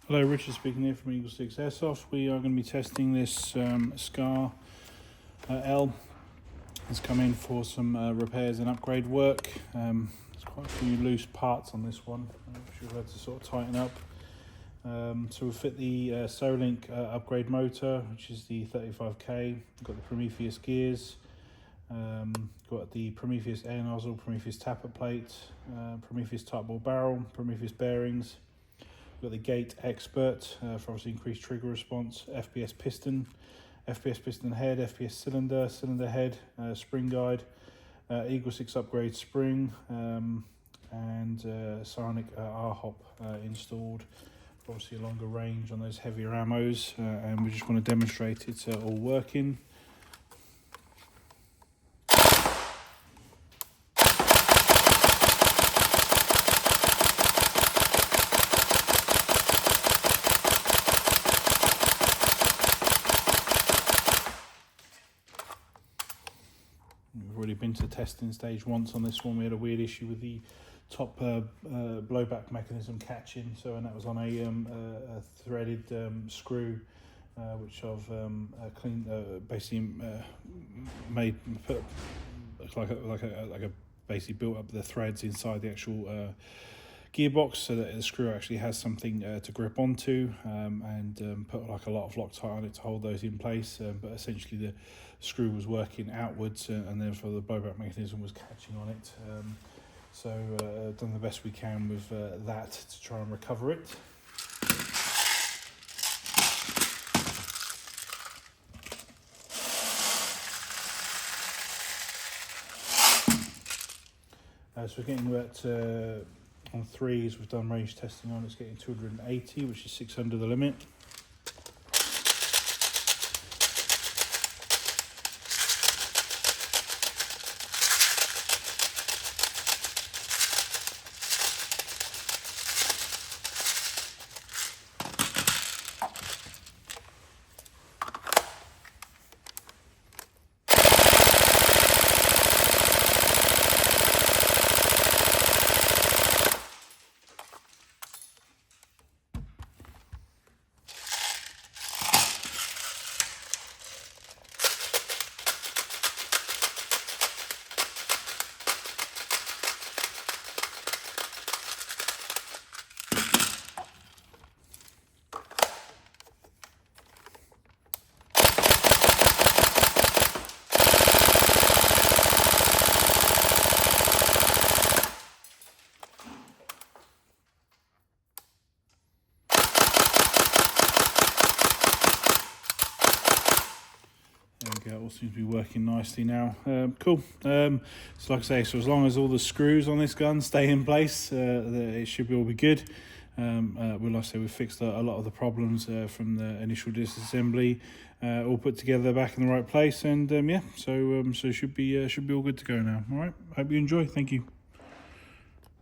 Hello, Richard speaking here from EagleSix Airsoft. We are going to be testing this SCAR L. It's come in for some repairs and upgrade work. There's quite a few loose parts on this one, which we've had to sort of tighten up. So we'll fit the Solink upgrade motor, which is the 35K. We've got the Prometheus gears, got the Prometheus air nozzle, Prometheus Tappet plate, Prometheus Tightbore barrel, Prometheus bearings. We've got the Gate Expert for obviously increased trigger response, FPS piston head, FPS cylinder head, spring guide, EagleSix upgrade spring, and PSIONIC HOP installed. Obviously a longer range on those heavier ammos, and we just want to demonstrate it's all working. We've already been to testing stage once on this one. We had a weird issue with the top blowback mechanism catching, and that was on a threaded screw, which I've cleaned, basically basically built up the threads inside the actual gearbox so that the screw actually has something to grip onto, and put like a lot of Loctite on it to hold those in place, but essentially the screw was working outwards, and therefore the blowback mechanism was catching on it. So done the best we can with that to try and recover it. So we're getting that on threes. We've done range testing on. It's getting 280, which is 6 under the limit. It all seems to be working nicely now. Cool. So like I say, so as long as all the screws on this gun stay in place, it should all be good. Like I say, we've fixed a lot of the problems from the initial disassembly, all put together back in the right place, and yeah, so should be all good to go now. All right. Hope you enjoy. Thank you.